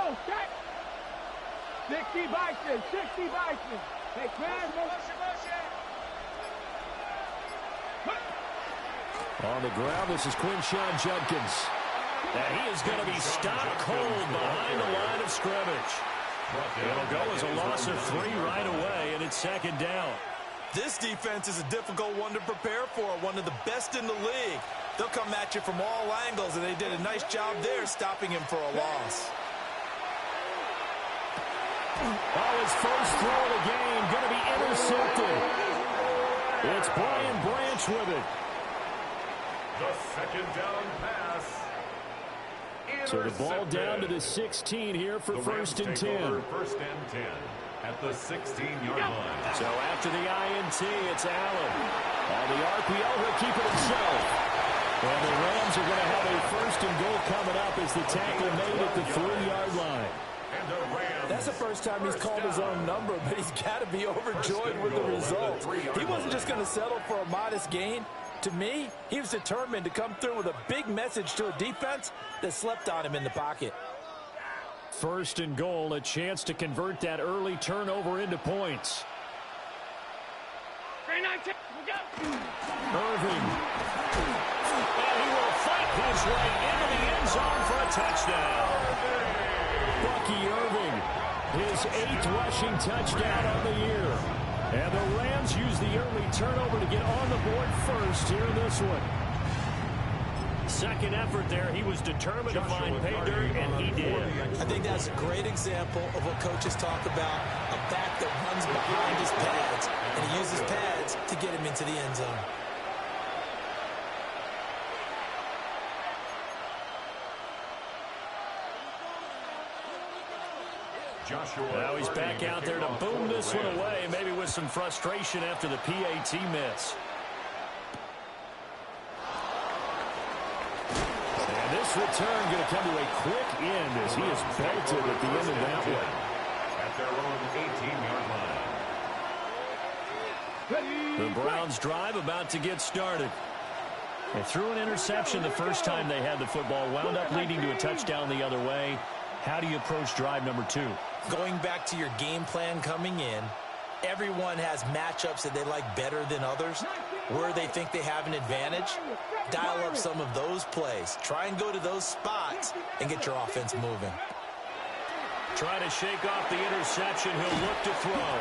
go. 60 Bison. 60 Bison. Hey, motion. On the ground, this is Quinshawn Judkins. And he is going to be stopped cold behind the line of scrimmage. It'll go as a loss of 3 right away, and it's second down. This defense is a difficult one to prepare for, one of the best in the league. They'll come at you from all angles, and they did a nice job there stopping him for a loss. Oh, his first throw of the game going to be intercepted. It's Brian Branch with it. The second down pass. So the ball down to the 16 here for first and 10. First and 10 at the 16-yard line. So after the INT, it's Allen. On the RPO, he'll keep it himself. And the Rams are going to have a first and goal coming up as the tackle made at the 3-yard line. That's the first time he's called his own number, but he's got to be overjoyed with the result. He wasn't just going to settle for a modest gain. To me, he was determined to come through with a big message to a defense that slept on him in the pocket. First and goal, a chance to convert that early turnover into points. Irving. And he will fight his way into the end zone for a touchdown. Bucky Irving, his 8th rushing touchdown on the year. And the Rams use the early turnover to get on the board first here in this one. Second effort there, he was determined to find pay dirt, and he did. I think that's a great example of what coaches talk about, a back that runs behind his pads, and he uses pads to get him into the end zone. Now he's back out there to boom this one away, maybe with some frustration after the PAT miss. And this return going to come to a quick end as he is belted at the end of that one. At their own 18-yard line. The Browns drive about to get started. They threw an interception the first time they had the football, wound up leading to a touchdown the other way. How do you approach drive number 2? Going back to your game plan coming in, everyone has matchups that they like better than others. Where they think they have an advantage, dial up some of those plays. Try and go to those spots and get your offense moving. Try to shake off the interception. He'll look to throw.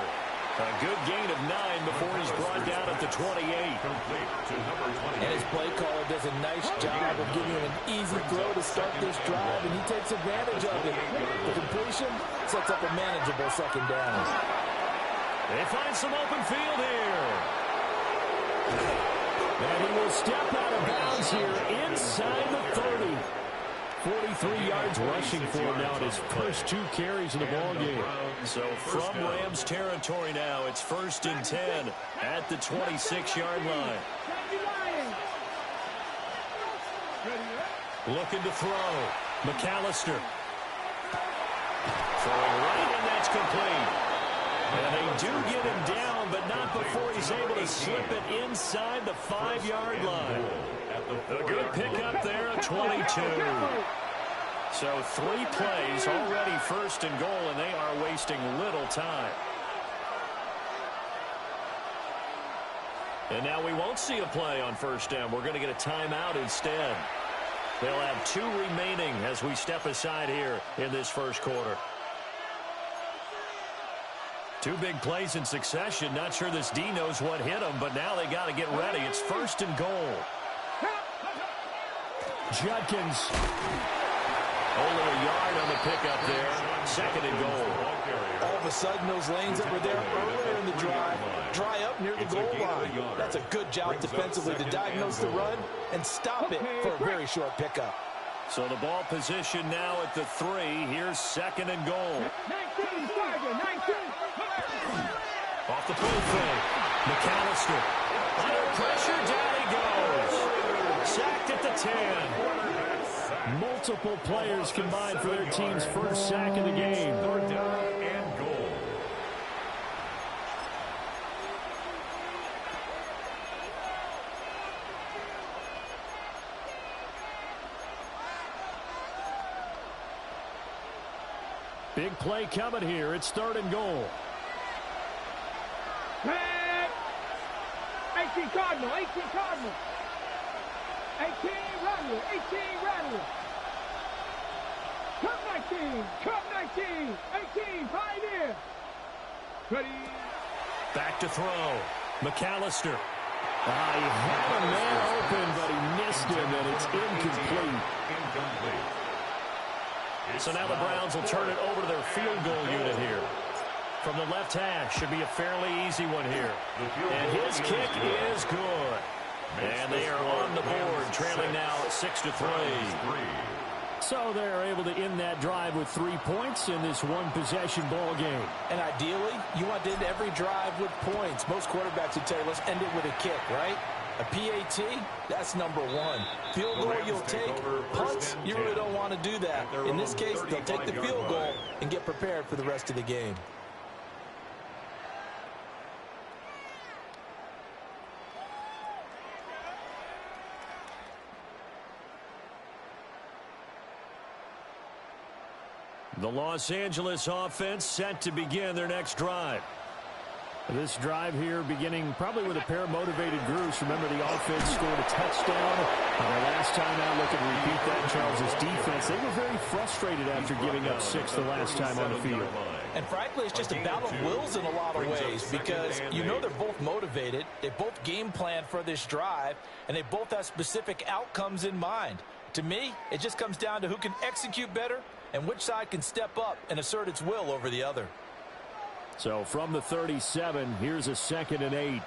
A good gain of 9 before he's brought down at the 28. And his play caller does a nice job of giving him an easy throw to start this drive, and he takes advantage of it. The completion sets up a manageable second down. They find some open field here. And he will step out of bounds here inside the 30. 43 yards rushing for him now in his first 2 carries of the ball game. So from Rams territory now, it's first and 10 at the 26-yard line. Looking to throw. McAllister. Throwing right, and that's complete. And they do get him down, but not before he's able to slip it inside the 5-yard line. A good pickup there at 22. So 3 plays already first and goal, and they are wasting little time. And now we won't see a play on first down. We're going to get a timeout instead. They'll have 2 remaining as we step aside here in this first quarter. 2 big plays in succession. Not sure this D knows what hit them, but now they got to get ready. It's first and goal. Judkins. Only a yard on the pickup there. Second and goal. All of a sudden, those lanes that were there earlier in the drive dry up near the goal line. That's a good job defensively to diagnose the run and stop it for a very short pickup. So the ball position now at the 3. Here's second and goal. 19, Tiger, 19. Off the play fake. McAllister. Under pressure, down he goes. Sacked at the 10. Multiple players combined for their team's first sack of the game. Third down and goal. Big play coming here. It's 3rd and goal. 18 Cardinal, 18 Cardinal. 18 Rattle, 18 Rattle. Cup 19, Cup 19, 18 Pioneer. Ready. Back to throw. McAllister. He had a man open, but he missed him, and it's incomplete. So now the Browns will turn it over to their field goal unit here. From the left hash, should be a fairly easy one here. And his kick is good. And they are on the board, trailing now 6-3. So they're able to end that drive with 3 points in this one-possession ball game. And ideally, you want to end every drive with points. Most quarterbacks would tell you, let's end it with a kick, right? A PAT, that's number 1. Field goal you'll take. Punts, you really don't want to do that. In this case, they'll take the field goal and get prepared for the rest of the game. The Los Angeles offense set to begin their next drive. This drive here beginning probably with a pair of motivated groups. Remember, the offense scored a touchdown. The last time out, looking to repeat that, Charles' defense, they were very frustrated after giving up 6 the last time on the field. And frankly, it's just a battle of wills in a lot of ways because you know they're both motivated. They both game plan for this drive, and they both have specific outcomes in mind. To me, it just comes down to who can execute better and which side can step up and assert its will over the other. So from the 37, here's a 2nd and 8.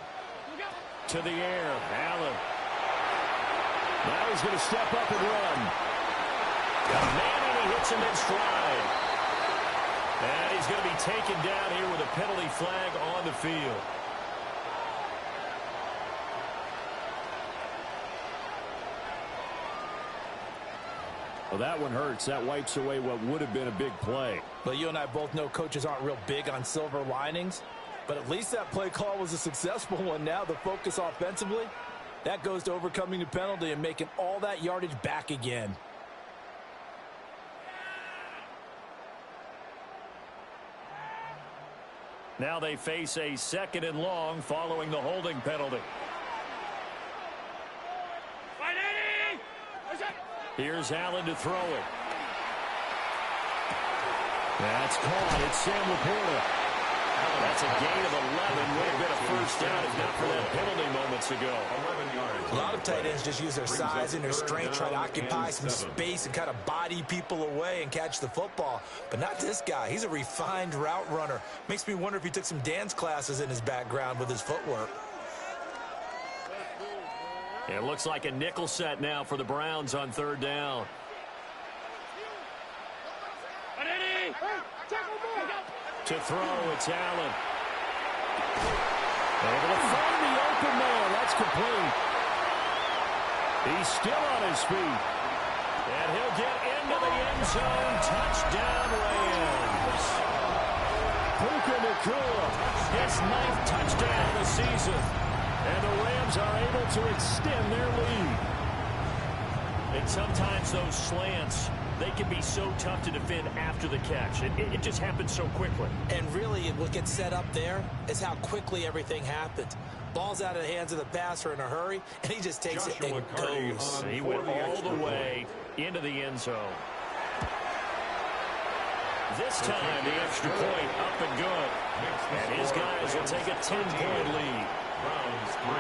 To the air, Allen. Now he's going to step up and run. Got a man and he hits him in stride. And he's going to be taken down here with a penalty flag on the field. Well, that one hurts. That wipes away what would have been a big play. Well, you and I both know coaches aren't real big on silver linings, but at least that play call was a successful one. Now the focus offensively, that goes to overcoming the penalty and making all that yardage back again. Now they face a 2nd and long following the holding penalty. Here's Allen to throw it. That's caught. It's Sam Laporta. That's a gain of 11. Would have been a first down if not for that penalty moments ago. 11 yards. A lot of tight ends just use their size and their strength, try to occupy some space and kind of body people away and catch the football. But not this guy. He's a refined route runner. Makes me wonder if he took some dance classes in his background with his footwork. It looks like a nickel set now for the Browns on 3rd down. To throw, it's Allen. Able to find the open man. That's complete. He's still on his feet. And he'll get into the end zone. Touchdown, Rams. Puka Nacua, his 9th touchdown of the season. And the Rams are able to extend their lead. And sometimes those slants, they can be so tough to defend after the catch. It just happens so quickly. And really, what gets set up there is how quickly everything happens. Ball's out of the hands of the passer in a hurry, and he just takes it and goes. He went all the way into the end zone. This time, the extra point up and good. And his guys will take a 10-point lead. Browns 3.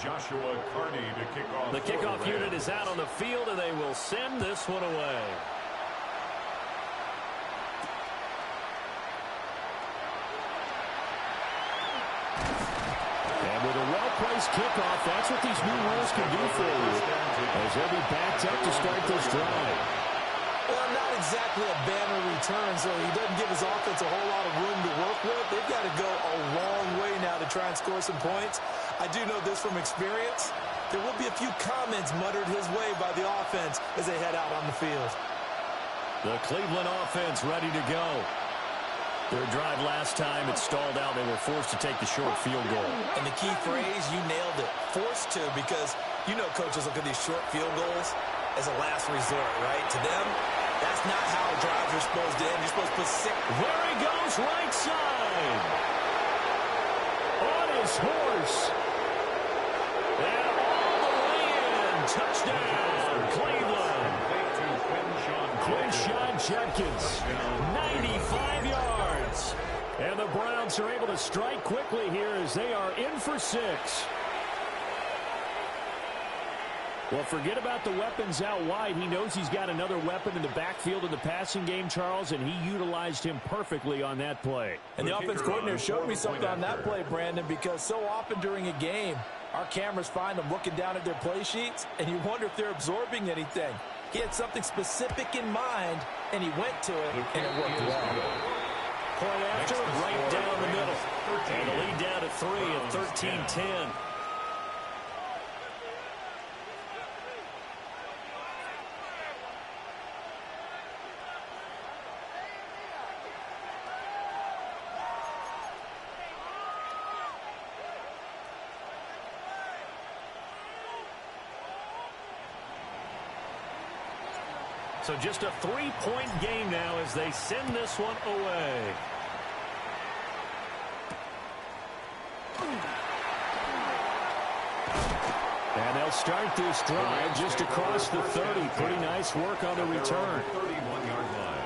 Joshua Carney to kick off. The kickoff unit is out on the field, and they will send this one away. And with a well-placed kickoff, that's what these new rules can do for you. As they'll be backed up to start this drive. Well, not exactly a banner return, so he doesn't give his offense a whole lot of room to work with. They've got to go a long way now to try and score some points. I do know this from experience. There will be a few comments muttered his way by the offense as they head out on the field. The Cleveland offense ready to go. Their drive last time, it stalled out. They were forced to take the short field goal. And the key phrase, you nailed it, forced to, because you know coaches look at these short field goals as a last resort, right? To them, that's not how drives are supposed to end. You're supposed to put six. There he goes, right side. On his horse. And all the way in. Touchdown, Cleveland. Quinshon Judkins, 95 yards. And the Browns are able to strike quickly here as they are in for 6. Well, forget about the weapons out wide. He knows he's got another weapon in the backfield in the passing game, Charles, and he utilized him perfectly on that play. And the offense coordinator showed me something on that play, Brandon, because so often during a game, our cameras find them looking down at their play sheets, and you wonder if they're absorbing anything. He had something specific in mind, and he went to it, and it worked well. Point after, right down the middle. And the lead down to 3 at 13-10. So just a 3-point game now as they send this one away. And they'll start this drive just across the 30. Pretty nice work on the return. 31-yard line.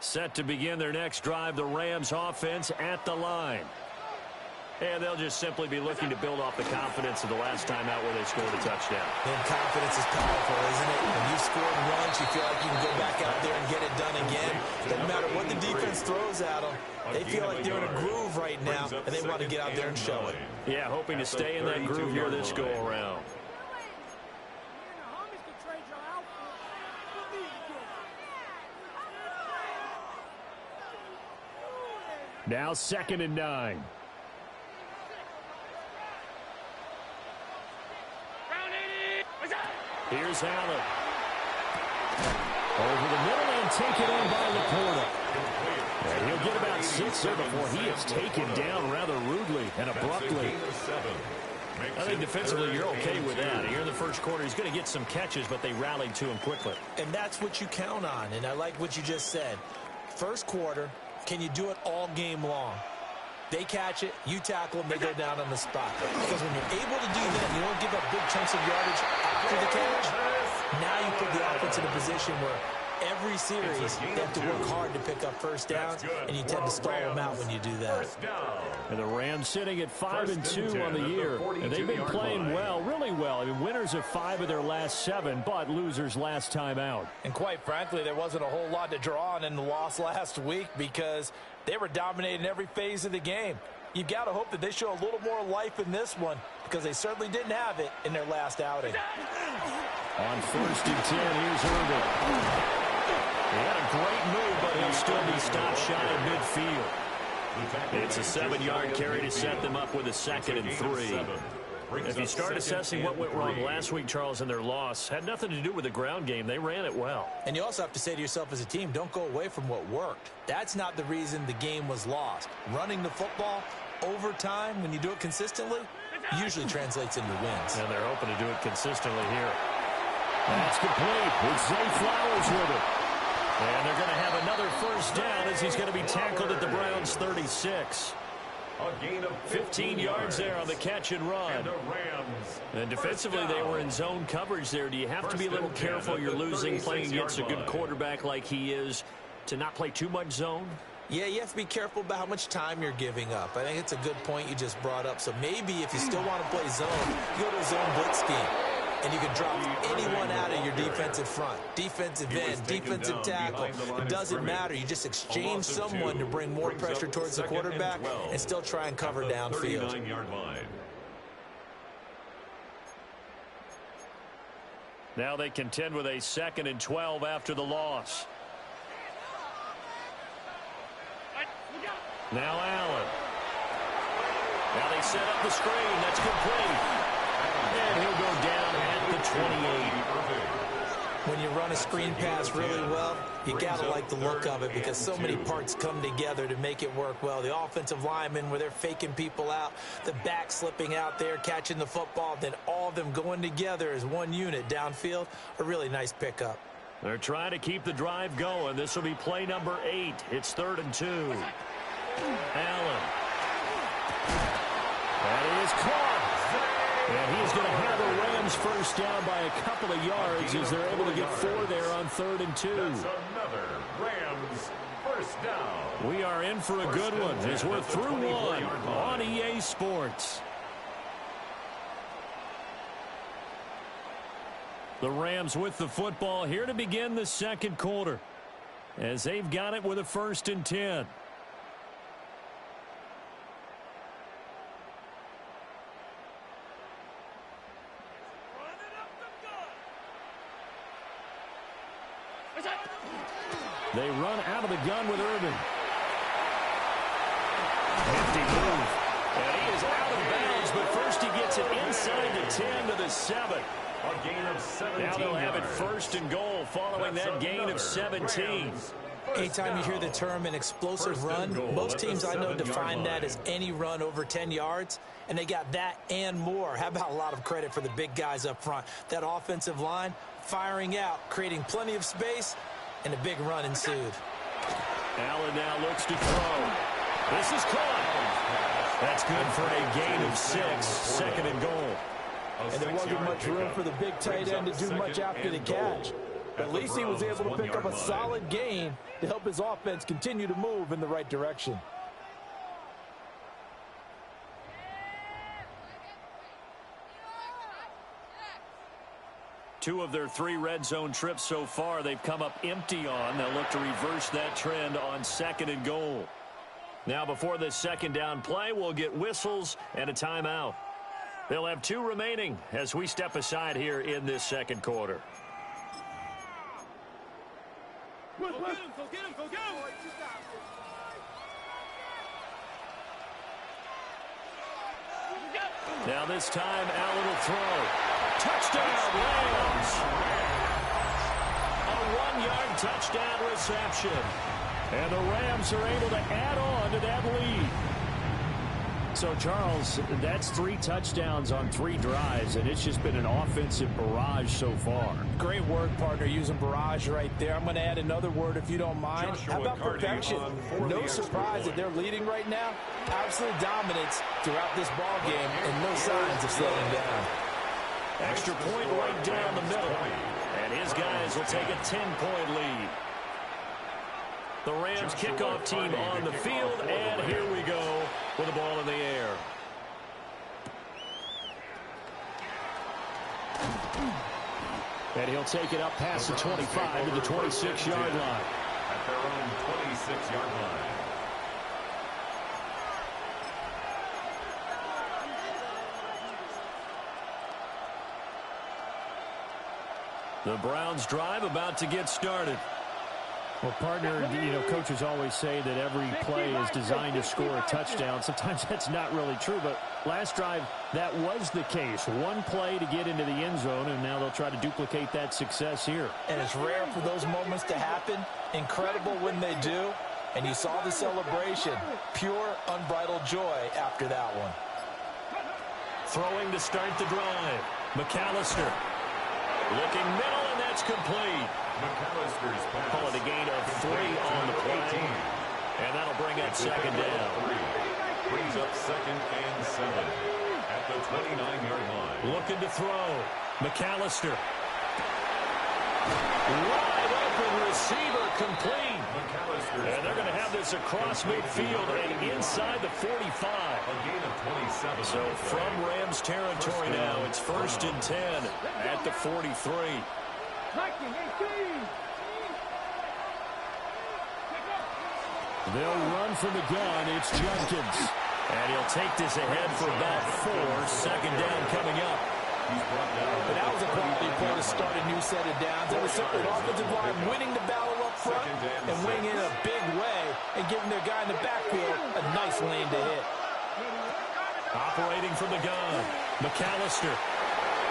Set to begin their next drive, the Rams offense at the line. And they'll just simply be looking to build off the confidence of the last time out where they scored a touchdown. And confidence is powerful, isn't it? When you scored once, you feel like you can go back out there and get it done again. Doesn't matter what the defense throws at them. They feel like they're in a groove right now, and they want to get out there and show it. Yeah, hoping to stay in that groove here this go-around. Now 2nd and 9. Here's Allen. Over the middle and taken in by Laporta. And he'll get about 6 there before he is taken down rather rudely and abruptly. I think defensively you're okay with that. Here in the first quarter, he's going to get some catches, but they rallied to him quickly. And that's what you count on, and I like what you just said. First quarter, can you do it all game long? They catch it, you tackle them, they go down on the spot. Because when you're able to do that, you don't give up big chunks of yardage after the catch. Now you put the offense in a position where every series they have to work hard to pick up first downs, and you tend to stall them out when you do that. And the Rams sitting at 5-2 on the year, and they've been playing well, really well. I mean, winners of 5 of their last 7, but losers last time out. And quite frankly, there wasn't a whole lot to draw on in the loss last week because they were dominating every phase of the game. You've got to hope that they show a little more life in this one because they certainly didn't have it in their last outing. On 1st and 10, here's Irvin. He had a great move, but he'll still be stopped shy of midfield. It's a 7-yard carry to set them up with a 2nd and 3. If you start assessing what went wrong last week, Charles, in their loss, had nothing to do with the ground game. They ran it well. And you also have to say to yourself as a team, don't go away from what worked. That's not the reason the game was lost. Running the football over time, when you do it consistently, usually translates into wins. And they're hoping to do it consistently here. That's complete. It's Zay Flowers with it. And they're going to have another first down as he's going to be tackled at the Browns' 36. A gain of 15 yards there on the catch and run. And defensively, they were in zone coverage there. Do you have to be a little careful? You're losing playing against a good quarterback like he is to not play too much zone? Yeah, you have to be careful about how much time you're giving up. I think it's a good point you just brought up. So maybe if you still want to play zone, you go to a zone blitz scheme. And you can drop anyone out of your defensive front, defensive end, defensive tackle. It doesn't matter. You just exchange someone to bring more pressure towards the quarterback and still try and cover downfield. Now they contend with a 2nd and 12 after the loss. Now Allen. Now they set up the screen. That's complete. And he'll go down at the 28. When you run a screen pass really well, you got to like the look of it because so many parts come together to make it work well. The offensive linemen, where they're faking people out, the back slipping out there, catching the football, then all of them going together as one unit downfield, a really nice pickup. They're trying to keep the drive going. This will be play number 8. It's 3rd and 2. Allen. That is caught. And he's going to have the Rams first down by a couple of yards as they're able to get 4 there on 3rd and 2. That's another Rams first down. We are in for a good one as we're through one on EA Sports. The Rams with the football here to begin the second quarter as they've got it with a 1st and 10. They run out of the gun with Irvin. Hefty move. And he is out of bounds, but first he gets it inside the 10 to the 7. A gain of 17 Now they'll have it yards. 1st and goal following that gain of 17. Anytime you hear the term an explosive run, most teams I know define that as any run over 10 yards, and they got that and more. How about a lot of credit for the big guys up front? That offensive line firing out, creating plenty of space, and a big run ensued. Allen now looks to throw. This is caught. That's good for a gain of 6. 2nd and goal. And there wasn't much room for the big tight end to do much after the catch. But at least he was able to pick up a solid gain to help his offense continue to move in the right direction. Two of their 3 red zone trips so far they've come up empty on. They'll look to reverse that trend on 2nd and goal. Now before this 2nd down play, we'll get whistles and a timeout. They'll have 2 remaining as we step aside here in this second quarter. Go get him, go get him, go get him. Now this time, Allen will throw. Touchdown, Rams! A 1-yard touchdown reception. And the Rams are able to add on to that lead. So, Charles, that's 3 touchdowns on 3 drives, and it's just been an offensive barrage so far. Great work, partner, using barrage right there. I'm going to add another word if you don't mind. How about perfection? No surprise that they're leading right now. Absolute dominance throughout this ball game and no signs of slowing down. Extra point right down the middle. And his guys will take a 10-point lead. The Rams kickoff team on the field, and here we go with the ball in the air. And he'll take it up past the 25 to the 26-yard line. At their own 26-yard line. The Browns drive about to get started. Well, partner, you know, coaches always say that every play is designed to score a touchdown. Sometimes that's not really true, but last drive, that was the case. One play to get into the end zone, and now they'll try to duplicate that success here. And it's rare for those moments to happen. Incredible when they do. And you saw the celebration. Pure, unbridled joy after that one. Throwing to start the drive. McAllister. Looking middle, and that's complete. McAllister's pass. Call it a gain of 3 on the play. And that'll bring up 2nd down. Brings up 2nd and 7 at the 29-yard line. Looking to throw. McAllister. Wide open receiver complete. And they're going to have this across midfield and inside the 45. A gain of 27. So from Rams territory now, it's 1st and 10 at the 43. They'll run from the gun. It's Jenkins. And he'll take this ahead for about 4. 2nd down coming up. But that was a quality play to start a new set of downs. It was simply an offensive line winning the battle up up front and wing in a big way and giving their guy in the backfield a nice lane to hit. Operating from the gun, McAllister.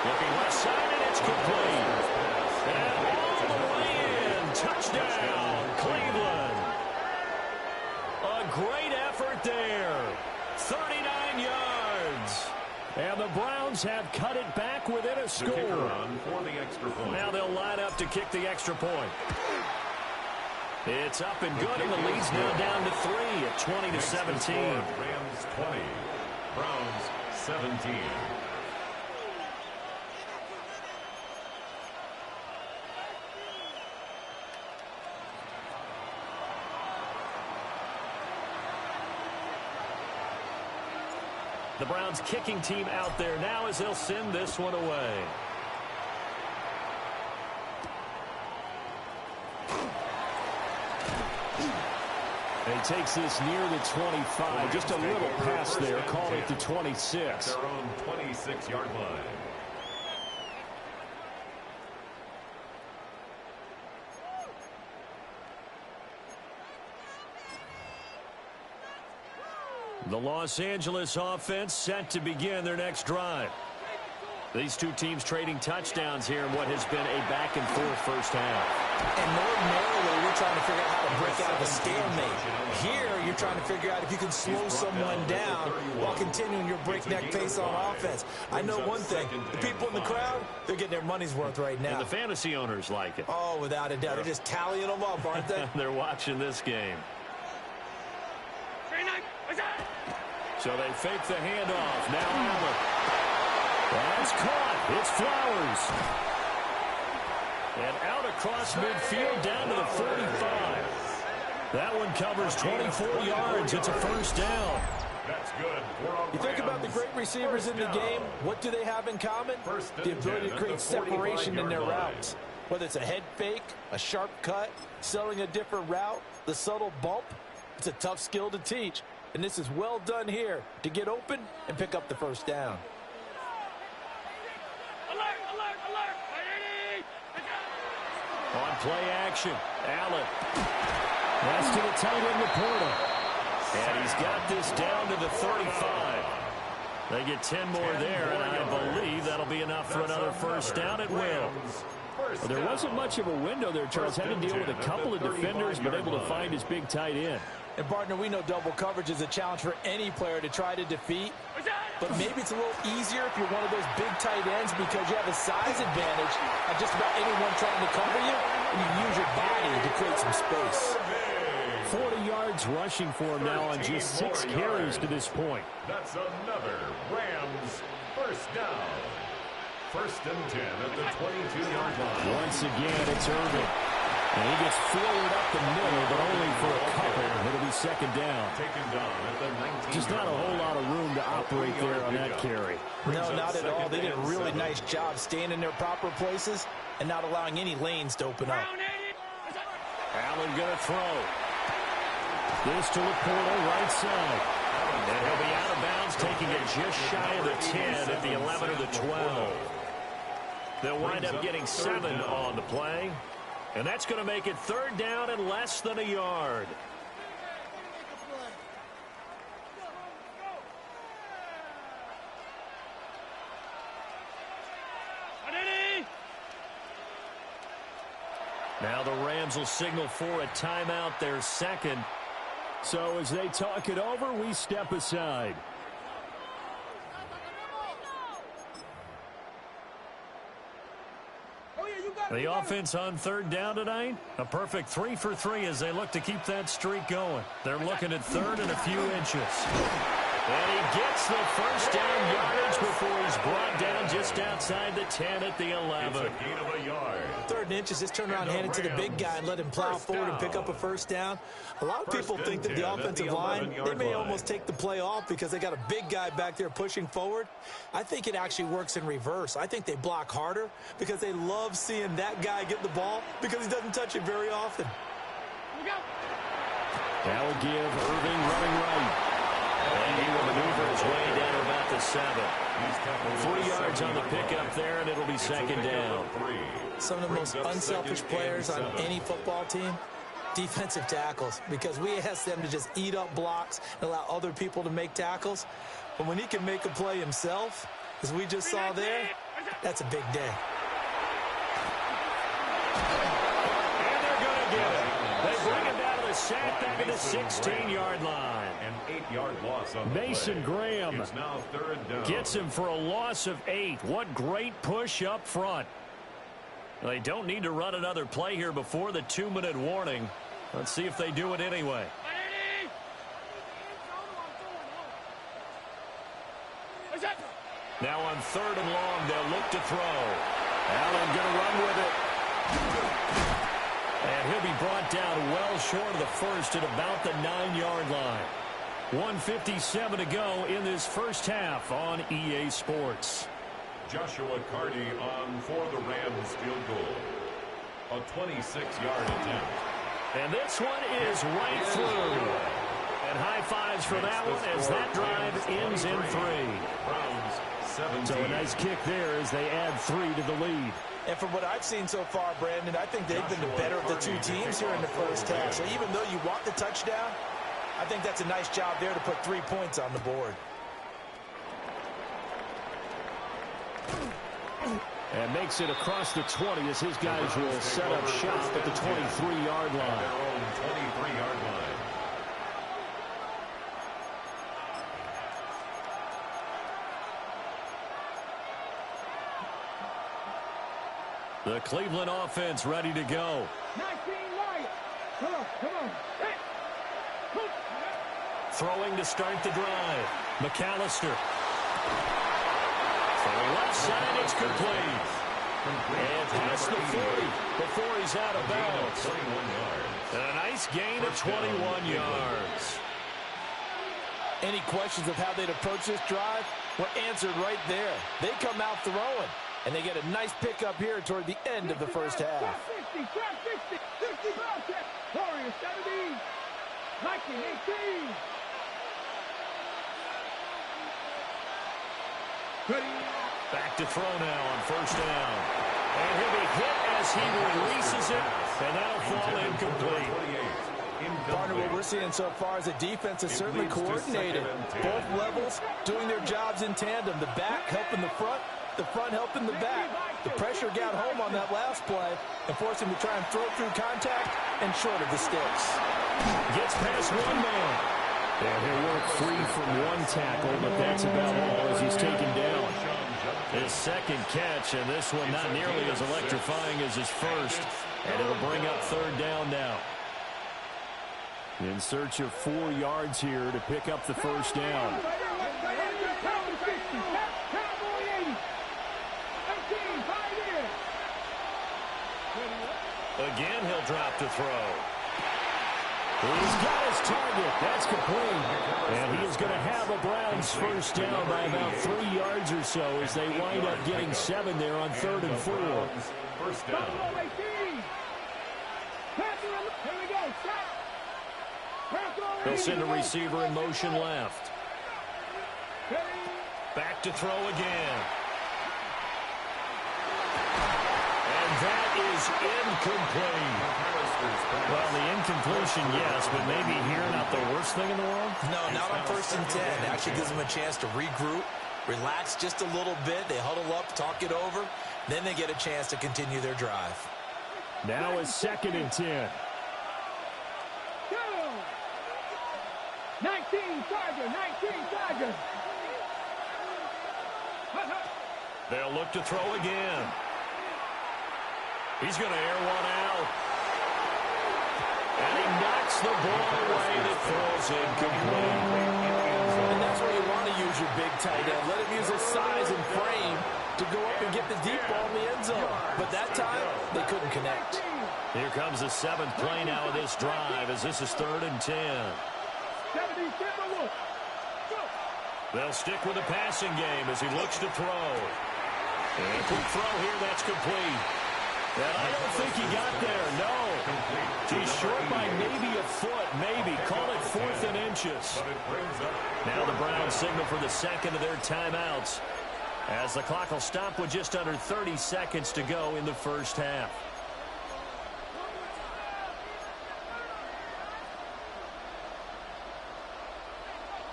Looking left side, and it's complete. And all the way in. Touchdown, Cleveland. A great effort there. 39 yards. And the Browns have cut it back within a score. For the extra point. Now they'll line up to kick the extra point. It's up and good, and the lead's now down to 3 at 20-17. Rams 20, Browns 17. The Browns kicking team out there now as they'll send this one away. And he takes this near the 25. Just a little pass there. Call it the 26. Their own 26-yard line. The Los Angeles offense set to begin their next drive. These two teams trading touchdowns here in what has been a back-and-forth first half. And ordinarily, we're trying to figure out how to break out of a stalemate. Here, you're trying to figure out if you can slow someone down while continuing your breakneck pace on offense. I know one thing. The people in the crowd, they're getting their money's worth right now. And the fantasy owners like it. Oh, without a doubt. They're just tallying them up, aren't they? They're watching this game. So they fake the handoff. Now Allen. That's caught. It's Flowers. And out across midfield down to the 45. That one covers 24 yards. It's a first down. That's good. You think about the great receivers in the game, what do they have in common? The ability to create separation in their routes. Whether it's a head fake, a sharp cut, selling a different route, the subtle bump, it's a tough skill to teach. And this is well done here to get open and pick up the first down. Alert, alert, alert. On play action, Allen. That's to the tight end, Laporta. And he's got this down to the 35. They get 10 more there, and I believe that'll be enough for another first down at will. Well, there wasn't much of a window there, Charles. Had to deal with a couple of defenders, but able to find his big tight end. And, partner, we know double coverage is a challenge for any player to try to defeat. But maybe it's a little easier if you're one of those big tight ends because you have a size advantage on just about anyone trying to cover you, and you use your body to create some space. 40 yards rushing for him now on just 6 carries to this point. That's another Rams first down. First and 10 at the 22-yard line. Once again, it's Irvin. And he gets forward up the middle, but only for a couple. It'll be second down. Taken down at the 19. Just not a whole lot of room to operate there on that carry. No, not at all. They did a really nice job staying in their proper places and not allowing any lanes to open up. Allen going to throw. This to Laporta, right side. And he'll be out of bounds, taking it just shy of the 10 at the 11 or the 12. They'll wind up getting 7 on the play. And that's going to make it third down and less than a yard. Now the Rams will signal for a timeout, their second. So as they talk it over, we step aside. The offense on third down tonight, a perfect 3 for 3 as they look to keep that streak going. They're looking at third and a few inches. And he gets the first down yardage before he's brought down just outside the 10 at the 11. It's a gain of a yard. Third and inches, just turn around and hand it to the big guy and let him plow forward and pick up a first down. A lot of people think that the offensive line, they may almost take the play off because they got a big guy back there pushing forward. I think it actually works in reverse. I think they block harder because they love seeing that guy get the ball because he doesn't touch it very often. That will give Irving running right. And he will maneuver his way down to about the 7. 3 yards on the pickup there, and it'll be second down. Some of the most unselfish players on any football team, defensive tackles, because we ask them to just eat up blocks and allow other people to make tackles. But when he can make a play himself, as we just saw there, that's a big day. And they're going to get it. They bring him down to the sack back at the 16-yard line. An 8-yard loss on the Mason play. Graham It's now 3rd down. gets him for a loss of 8. What great push up front. They don't need to run another play here before the 2-minute warning. Let's see if they do it anyway. Now on 3rd and long, they'll look to throw. Allen going to run with it. And he'll be brought down well short of the first at about the 9-yard line. 1:57 to go in this first half on EA Sports. Joshua Carty on for the Rams field goal. A 26-yard attempt. And this one is right through. And high fives for that one as that drive ends in 3. Browns 17. So a nice kick there as they add 3 to the lead. And from what I've seen so far, Brandon, I think they've been the better of the two teams here in the first half. So even though you want the touchdown, I think that's a nice job there to put 3 points on the board. And makes it across the 20 as his guys will set up shop at the 23-yard line. Their own 23-yard line. The Cleveland offense ready to go. 19 right. Come on, come on. Hey. Throwing to start the drive. McAllister. For the left side, it's complete. And past the 40 before he's out of bounds. 21 yards. And a nice gain of 21 yards. Any questions of how they'd approach this drive were answered right there. They come out throwing, and they get a nice pickup here toward the end of the first half. 60, 60, Warriors 17, Viking 18. Back to throw now on first down. And he'll be hit as he releases it, and that'll fall incomplete. Partner, what we're seeing so far is the defense is certainly coordinated. Both levels doing their jobs in tandem. The back helping the front helping the back. The pressure got home on that last play and forced him to try and throw through contact and short of the sticks. Gets past one man. And he'll work free from one tackle, but that's about all as he's taken down. His second catch, and this one not nearly as electrifying as his first. And it'll bring up 3rd down now. In search of 4 yards here to pick up the first down. Again, he'll drop to throw. He's got his target. That's complete. And he is going to have a Browns first down by about 3 yards or so as they wind up getting 7 there on 3rd and 4. First down. They'll send a receiver in motion left. Back to throw again. And that is incomplete. Well, the incompletion, yes, but maybe here not the worst thing in the world? No, not on 1st and 10. Actually gives them a chance to regroup, relax just a little bit. They huddle up, talk it over. Then they get a chance to continue their drive. Now is 2nd and 10. 19 Charger. They'll look to throw again. He's going to air one out. And he knocks the ball away that falls incomplete. And that's where you want to use your big tight end. Let him use his size and frame to go up and get the deep ball in the end zone. But that time, they couldn't connect. Here comes the 7th play now of this drive as this is 3rd and 10. They'll stick with the passing game as he looks to throw. And a quick throw here, that's complete. And I don't think he got there, no. He's short by maybe a foot, maybe. Call it 4th and inches. Now the Browns signal for the second of their timeouts, as the clock will stop with just under 30 seconds to go in the first half.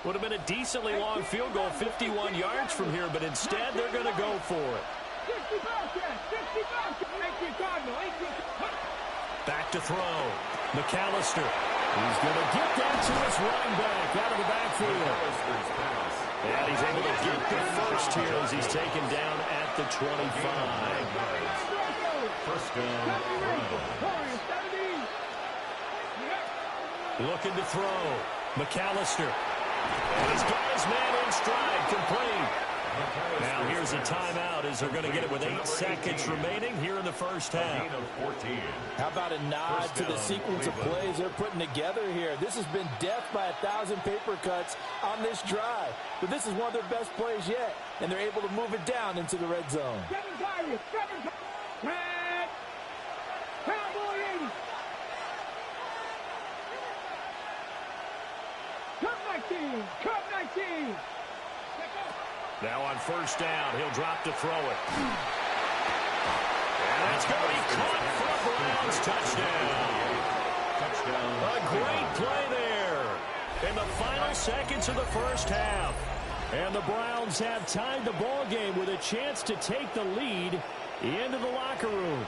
Would have been a decently long field goal, 51 yards from here, but instead they're going to go for it. Back to throw. McAllister. He's going to get that to his running back out of the backfield. And he's able to get the first here as he's taken down at the 25. First down. Looking to throw. McAllister. And he's got his man in stride, complete. Now here's a timeout as they're going to get it with 8 seconds remaining here in the first half. How about a nod to the sequence of plays they're putting together here? This has been death by 1,000 paper cuts on this drive. But this is one of their best plays yet, and they're able to move it down into the red zone. Cup 19. Now on first down, he'll drop to throw it. And that's going to be caught for a Browns touchdown. A great play there in the final seconds of the first half. And the Browns have tied the ball game with a chance to take the lead into the locker room.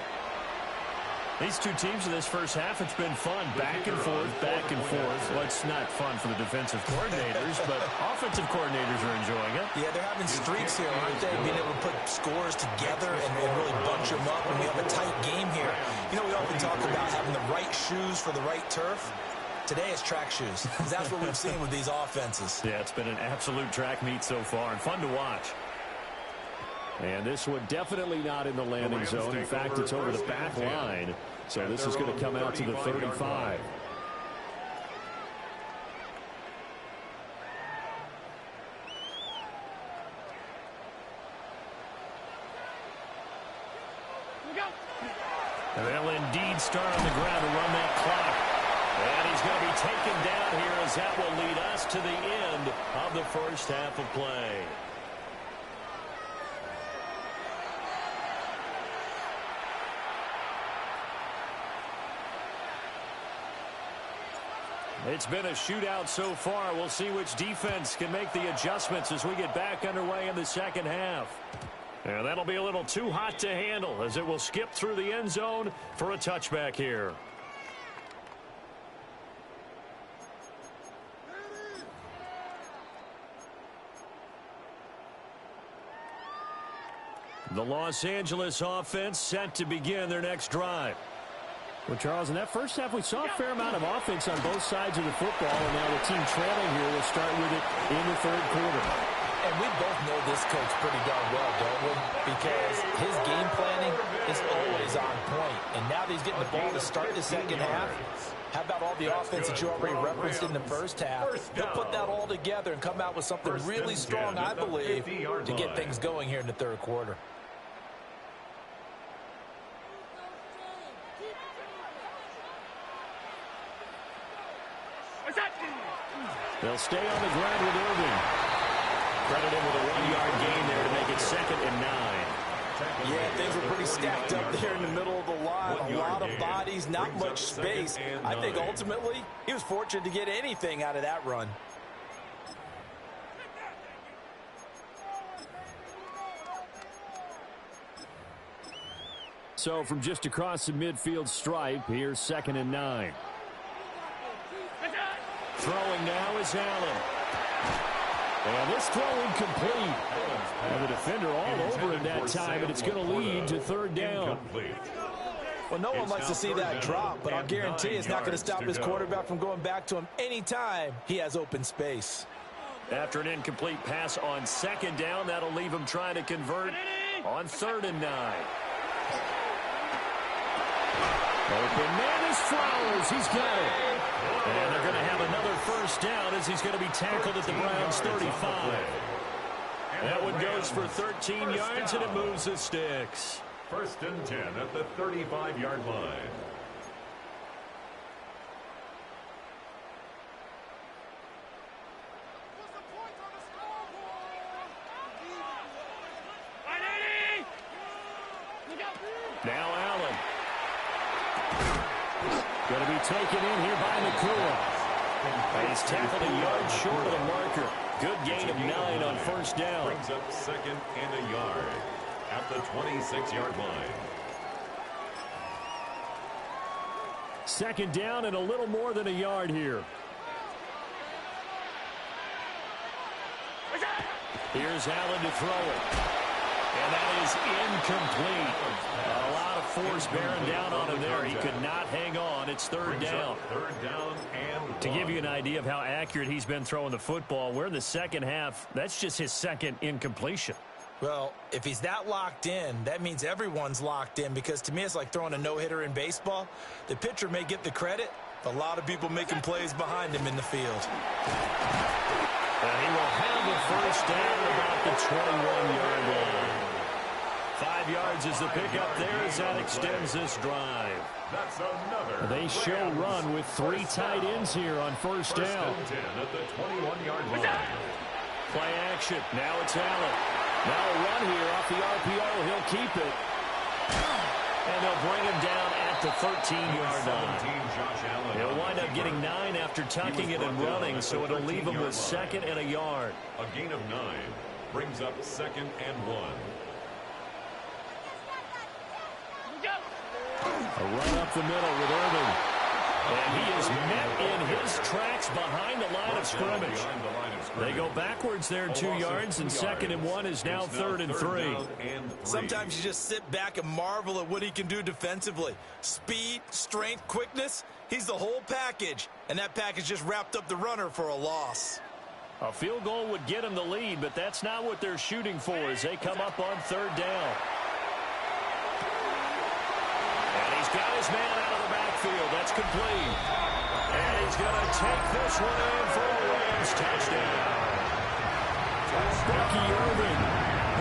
These two teams in this first half, it's been fun. Back and forth, back and forth. Well, it's not fun for the defensive coordinators, but offensive coordinators are enjoying it. Yeah, they're having streaks here, aren't they? Being able to put scores together and really bunch them up, and we have a tight game here. You know, we often talk about having the right shoes for the right turf. Today it's track shoes. That's what we've seen with these offenses. Yeah, it's been an absolute track meet so far, and fun to watch. And this one definitely not in the landing zone. In fact, it's over the back line. So this is going to come out to the 35. And they'll indeed start on the ground to run that clock. And he's going to be taken down here as that will lead us to the end of the first half of play. It's been a shootout so far. We'll see which defense can make the adjustments as we get back underway in the second half. And that'll be a little too hot to handle as it will skip through the end zone for a touchback here. The Los Angeles offense set to begin their next drive. Well, Charles, in that first half, we saw a fair amount of offense on both sides of the football, and now the team trailing here will start with it in the third quarter. And we both know this coach pretty darn well, don't we? Because his game planning is always on point. And now that he's getting the ball to start the second half, how about all the offense that you already referenced in the first half? He'll put that all together and come out with something really strong, I believe, to get things going here in the third quarter. They'll stay on the ground with Irving. Credited with a 1-yard gain there to make it 2nd and 9. Yeah, things were pretty stacked up there in the middle of the line. A lot of bodies, not much space. I think ultimately he was fortunate to get anything out of that run. So from just across the midfield stripe, here's 2nd and 9. Throwing now is Allen. And this throw incomplete. And the defender all over him that time, and it's going to lead to 3rd down. Well, no one likes to see that drop, but I'll guarantee it's not going to stop his quarterback from going back to him anytime he has open space. After an incomplete pass on 2nd down, that'll leave him trying to convert on 3rd and 9. Open man is Flowers. He's got it. And they're going to have another first down as he's going to be tackled at the Browns' 35. That one goes for 13 yards, and it moves the sticks. 1st and 10 at the 35-yard line. taken in here by Nakua. He's tackled a yard short of the marker. Good gain of 9 on first down. Brings up 2nd and a yard at the 26-yard line. 2nd down and a little more than a yard here. Here's Allen to throw it. And that is incomplete. A lot of force bearing down on him there. He could not hang on. It's 3rd down. 3rd down and To give you an idea of how accurate he's been throwing the football, we're in the second half. That's just his 2nd incompletion. Well, if he's that locked in, that means everyone's locked in, because to me it's like throwing a no-hitter in baseball. The pitcher may get the credit, but a lot of people making plays behind him in the field. And he will have a first down about the 21-yard line. 5 yards is the pickup there as that extends this drive. That's another. They show run with 3 tight ends here on first down. First and 10 at the 21-yard line. Play action. Now it's Allen. Now a run here off the RPO. He'll keep it. And they'll bring him down at the 13-yard line. He'll wind up getting 9 after tucking it and running, so it'll leave him with 2nd and a yard. A gain of 9 brings up 2nd and 1. A run up the middle with Irving. And he is met in his tracks behind the line of scrimmage. They go backwards there 2 yards, and 2nd and 1 is now 3rd and 3. Sometimes you just sit back and marvel at what he can do defensively. Speed, strength, quickness, he's the whole package. And that package just wrapped up the runner for a loss. A field goal would get him the lead, but that's not what they're shooting for as they come up on 3rd down. And he's got his man out of the backfield. That's complete. And he's going to take this one in for a Rams touchdown. Bucky Irving.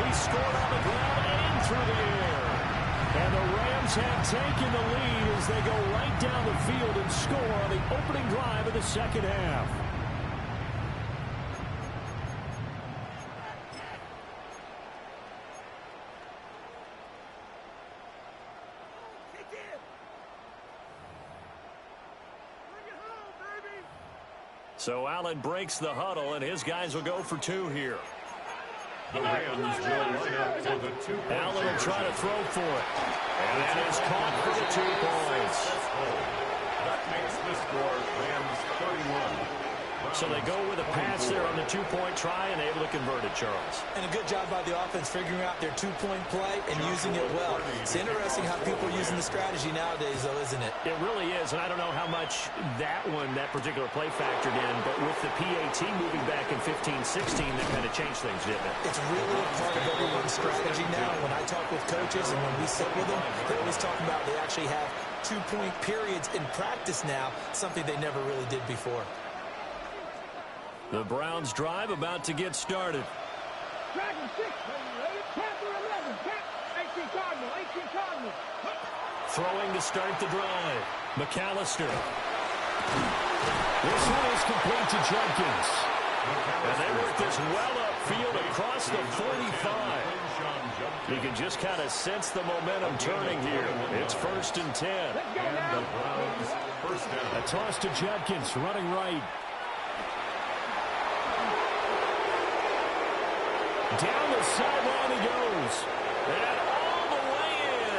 He scored on the ground and through the air. And the Rams have taken the lead as they go right down the field and score on the opening drive of the second half. So Allen breaks the huddle, and his guys will go for 2 here. The Rams will line up for the 2-point. Allen will try to throw for it. And that is caught for the 2 points. That makes the score Rams 31. So they go with a pass there on the two-point try and able to convert it, Charles. And a good job by the offense figuring out their two-point play and using it well. It's interesting how people are using the strategy nowadays, though, isn't it? It really is, and I don't know how much that particular play factored in, but with the PAT moving back in 15-16, that kind of changed things, didn't it? It's really a part of everyone's strategy now. When I talk with coaches and when we sit with them, they always talk about they actually have two-point periods in practice now, something they never really did before. The Browns drive about to get started. Dragon 6, Panther 11, 18 Cardinal. Throwing to start the drive. McAllister. This one is complete to Jenkins. And they work this well upfield across the 45. You can just kind of sense the momentum turning here. It's 1st and 10. And the Browns first down. A toss to Jenkins, running right. Down the sideline he goes. And all the way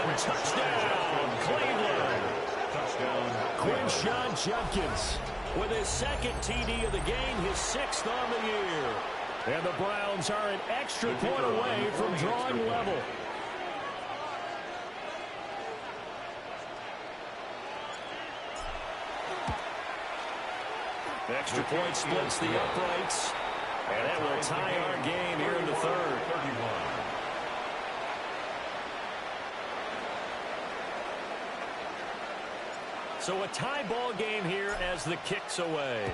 in. Touchdown, Cleveland. Touchdown. Quinshawn Jenkins. With his 2nd TD of the game, his 6th on the year. And the Browns are an extra point away from drawing level. Extra point splits the uprights. And that will tie our game here in the 3rd. 31. So a tie ball game here as the kick's away.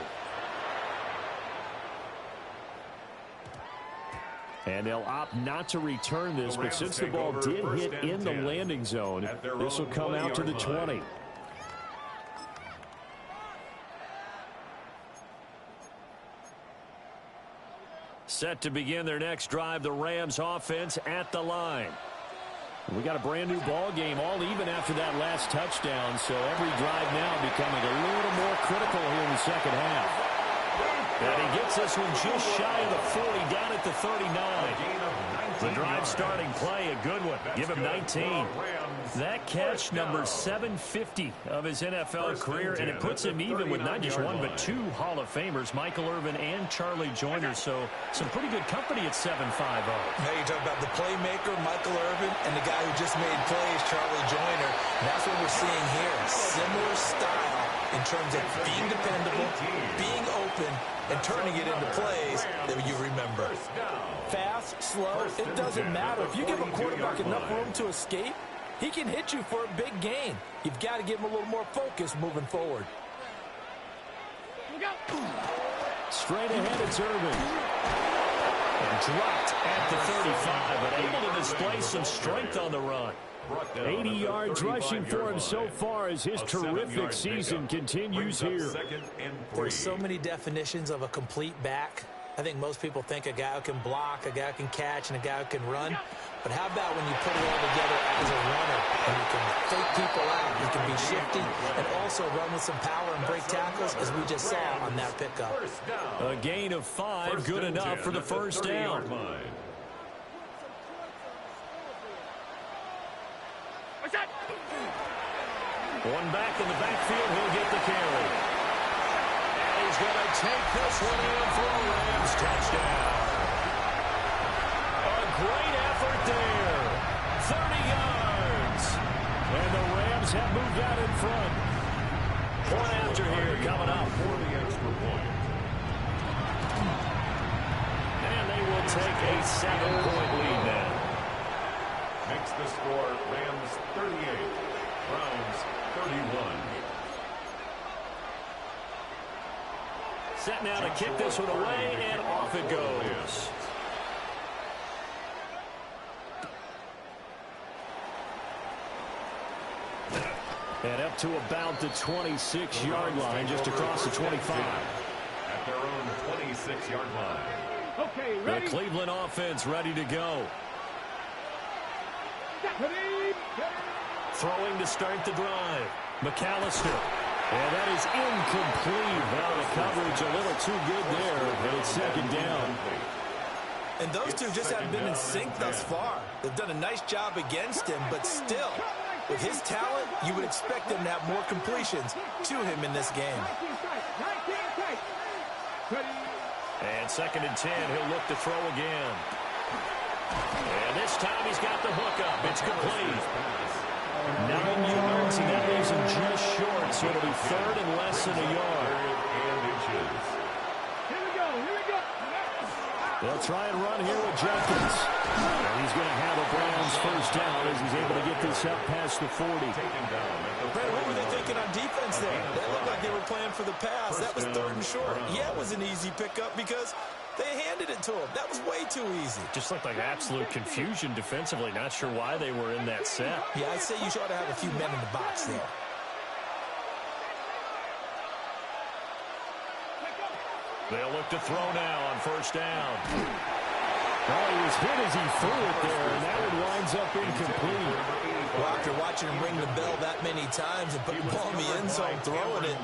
And they'll opt not to return this, but since the ball did hit in the landing zone, this will come out to the 20. Set to begin their next drive, the Rams offense at the line. We got a brand new ball game, all even after that last touchdown, so every drive now becoming a little more critical here in the second half. And he gets this one just shy of the 40, down at the 39. The drive starting play, a good one. Give him 19. That catch, number 750 of his NFL career, and it puts him even with not just one but two Hall of Famers, Michael Irvin and Charlie Joyner. So some pretty good company at 7'5". Now you talk about the playmaker, Michael Irvin, and the guy who just made plays, Charlie Joyner. And that's what we're seeing here. Similar style in terms of being dependable, being open, and turning it into plays that you remember. Fast, slow, it doesn't matter. If you give a quarterback enough room to escape, he can hit you for a big gain. You've got to give him a little more focus moving forward. Straight ahead, it's Irvin. And dropped at the 35, but able to display some strength on the run. 80 yards rushing for him so far as his terrific season continues here. There's so many definitions of a complete back. I think most people think a guy who can block, a guy who can catch, and a guy who can run. But how about when you put it all together as a runner? And you can fake people out, you can be shifty, and also run with some power and break tackles, as we just saw on that pickup. A gain of 5, good enough for the first down. One back in the backfield, he'll get the carry. And he's going to take this one in for a Rams touchdown. A great effort there. 30 yards. And the Rams have moved out in front. Point after here coming up. For the extra point. And they will take a 7-point lead now. Makes the score Rams 38, Browns 31. Set now to kick this one away, and off it goes. And up to about the 26-yard line, just across the 25. At their own 26-yard line. Okay, ready? The Cleveland offense ready to go. Throwing to start the drive. McAllister. And that is incomplete. Now the coverage a little too good there, and it's second down. And those two just haven't been in sync thus far. They've done a nice job against him, but still, with his talent, you would expect him to have more completions to him in this game. And second and 10, he'll look to throw again. And this time he's got the hook up. It's complete. 9 yards, and that leaves him just short, so it'll be third and less than a yard. Here we go. They'll try and run here with Jenkins. And he's going to have a Browns first down as he's able to get this up past the 40. Brad, what were they thinking on defense there? They looked like they were playing for the pass. That was third and short. Yeah, it was an easy pickup because they handed it to him. That was way too easy. Just looked like absolute confusion defensively. Not sure why they were in that set. Yeah, I'd say you ought to have a few men in the box there. They'll look to throw now on first down. Well, he was hit as he threw it there, and that one winds up incomplete. Well, after watching him ring the bell that many times and putting the ball in the end zone, throwing it,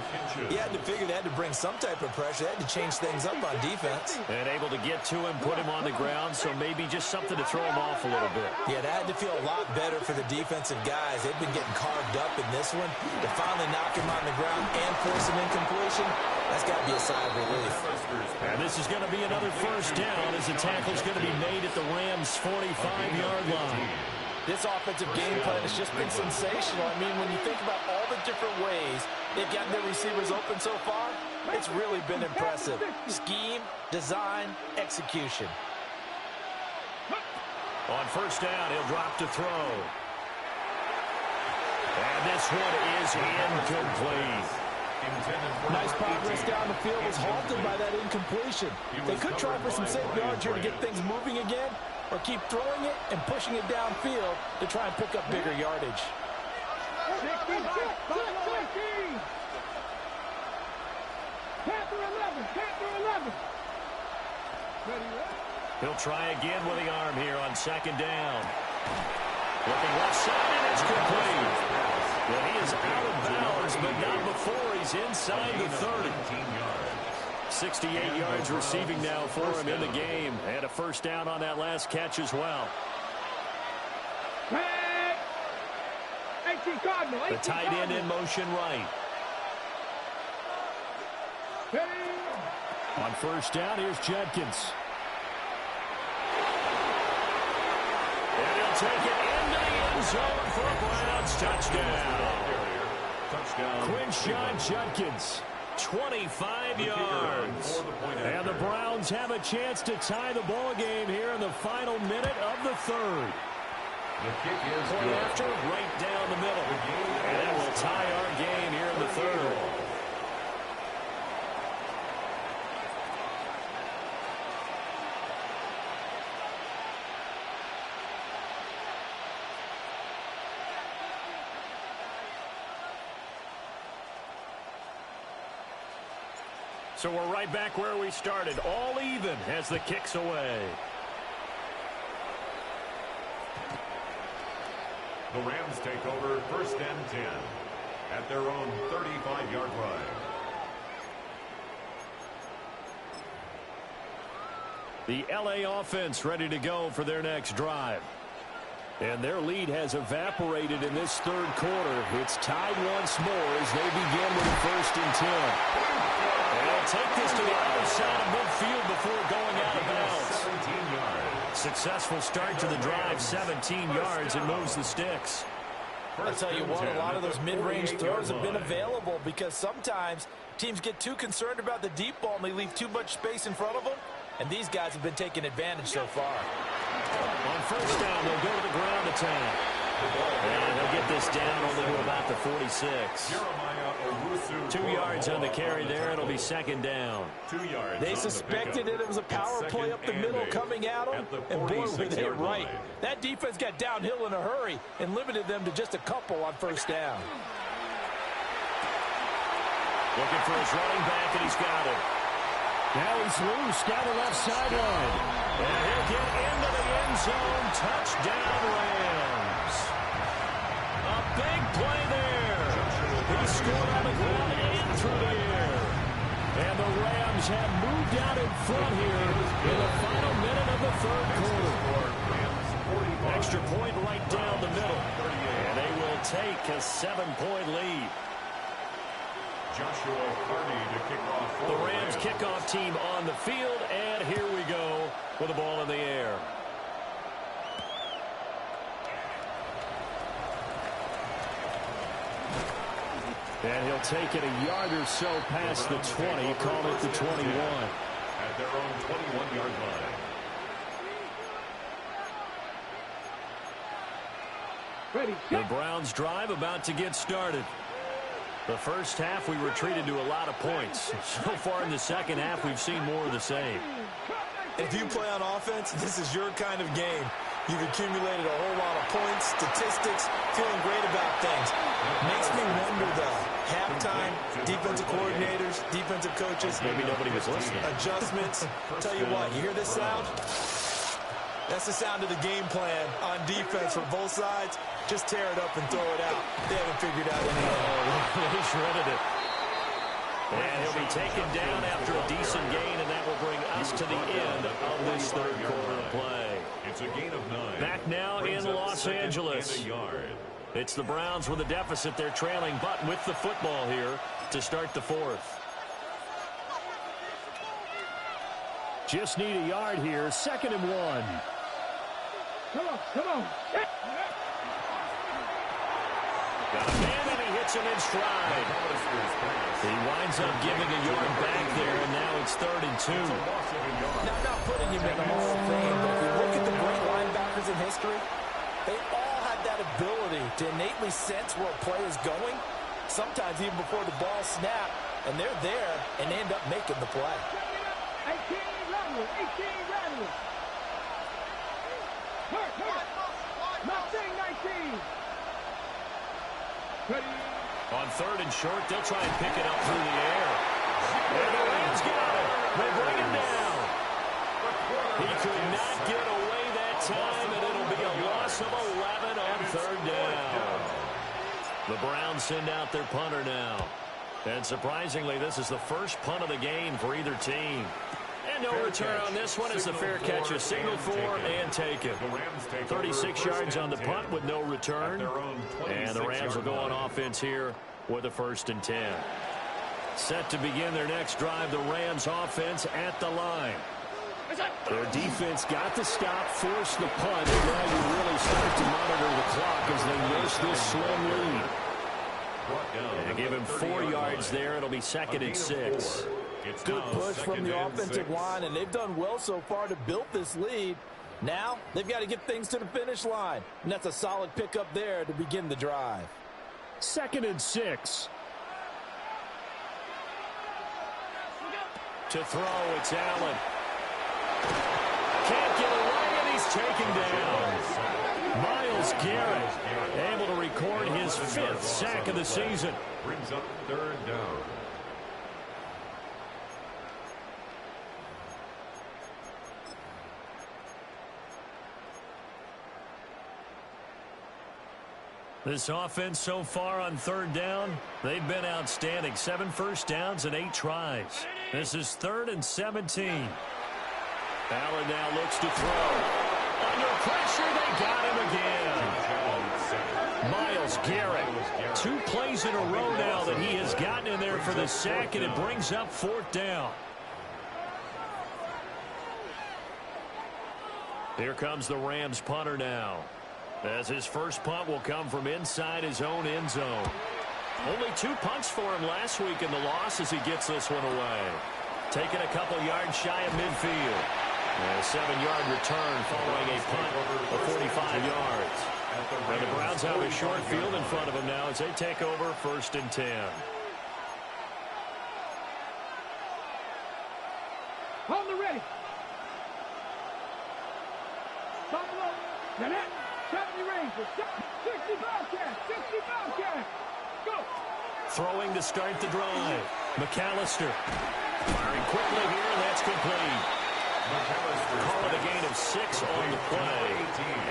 he had to figure they had to bring some type of pressure. They had to change things up on defense. And able to get to him, put him on the ground, so maybe just something to throw him off a little bit. Yeah, that had to feel a lot better for the defensive guys. They've been getting carved up in this one. To finally knock him on the ground and force an incompletion, that's got to be a sigh of relief. And this is going to be another first down as the tackle's going to be made at the Rams' 45-yard line. This offensive game plan has just been sensational. I mean, when you think about all the different ways they've gotten their receivers open so far, it's really been impressive. Scheme, design, execution. On first down, he'll drop to throw. And this one is incomplete. Nice progress down the field was halted by that incompletion. They could try for some safe yards here to get things moving again, or keep throwing it and pushing it downfield to try and pick up bigger yardage. He'll try again with the arm here on second down. Looking left side, and it's complete. Well, he is out of bounds, but not before he's inside the 30. 68 yards receiving now for him in the game. And a first down on that last catch as well. The tight end in motion right. On first down, here's Judkins. And he'll take it into the end zone for a Browns touchdown. Quinshawn Judkins, 25 yards. And the Browns have a chance to tie the ball game here in the final minute of the third. The kick is Point good. after, right down the middle. And that will tie our game here in the third. So we're right back where we started, all even as the kick's away. The Rams take over first and 10 at their own 35-yard line. The LA offense ready to go for their next drive. And their lead has evaporated in this third quarter. It's tied once more as they begin with a first and 10. And they'll take this to the other side of midfield before going out of bounds. 17 yards. Successful start to the drive, 17 yards, and moves the sticks. I'll tell you what, a lot of those mid-range throws have been available because sometimes teams get too concerned about the deep ball and they leave too much space in front of them, and these guys have been taking advantage so far. On first down, they'll go to the ground attack. And they'll get this down only to about the 46. 2 yards on the carry there. It'll be second down. 2 yards. They suspected it was a power play up the middle coming at them, and boy, were they right. That defense got downhill in a hurry and limited them to just a couple on first down. Looking for his running back, and he's got it. Now he's loose down the left sideline. And he'll get into the end zone. Touchdown, Rams. A big play there. He scored on the ground and through the air. And the Rams have moved out in front here in the final minute of the third quarter. Extra point right down the middle. And they will take a 7-point lead. Joshua Carney to kick off. The Rams kickoff team on the field, and here we go with the ball in the air. And he'll take it a yard or so past the 20, call it the 21. At their own 21-yard line. Ready, The set. Browns drive about to get started. The first half, we retreated to a lot of points. So far in the second half, we've seen more of the same. If you play on offense, this is your kind of game. You've accumulated a whole lot of points, statistics, feeling great about things. Makes me wonder, though, halftime, defensive coordinators, defensive coaches. Maybe nobody was listening. Adjustments. Tell you what, you hear this sound? That's the sound of the game plan on defense for both sides. Just tear it up and throw it out. They haven't figured out anything. They shredded it. And he'll be taken down after a decent gain, and that will bring us to the end of this third quarter of play. It's a gain of 9. Back now in Los Angeles. It's the Browns with a deficit. They're trailing, but with the football here to start the fourth. Just need a yard here. 2nd and 1. Come on, come on. Got a man, and he hits him in stride. He winds up giving a yard back there, and now it's 3rd and 2. Now, not putting him in the Hall of Fame, but if you look at the great linebackers in history, they all had that ability to innately sense where a play is going, sometimes even before the ball snapped, and they're there, and they end up making the play. 18 Rattler, 18 Rattler. Hurt. Nothing, 19. Ready. On 3rd and short, they'll try and pick it up through the air. And the Rams got it. They bring him down. He could not get away that time, and it'll be a loss of 11 on Browns send out their punter now. And surprisingly, this is the first punt of the game for either team. And no return on this one as the fair catch is signaled for and taken. 36 yards on the punt with no return. And the Rams will go on offense here with a 1st and 10. Set to begin their next drive, the Rams offense at the line. Their defense got the stop, forced the punt, and now you really start to monitor the clock as they nurse this slim lead. And give him 4 yards there. It'll be 2nd and 6. Good push from the offensive line, and they've done well so far to build this lead. Now they've got to get things to the finish line, and that's a solid pickup there to begin the drive. 2nd and 6. To throw, it's Allen. Can't get away, and he's taken down. Myles Garrett able to record his 5th sack of the season. Brings up 3rd down. This offense so far on 3rd down, they've been outstanding. 7 first downs and 8 tries. This is 3rd and 17. Allen now looks to throw. Under pressure, they got him again. Myles Garrett, 2 plays in a row now that he has gotten in there for the sack, and it brings up 4th down. Here comes the Rams punter now, as his first punt will come from inside his own end zone. Only 2 punts for him last week in the loss as he gets this one away. Taking a couple yards shy of midfield. And a 7-yard return following a punt of 45 yards. And the Browns have a short field in front of them now as they take over 1st and 10. On the ready. Buffalo, Nanette, 70 Rangers, 60 Bobcats, 60 Bobcats. Go. Throwing to start the drive. McAllister firing quickly here, and that's complete. Call it a gain of 6 on the play,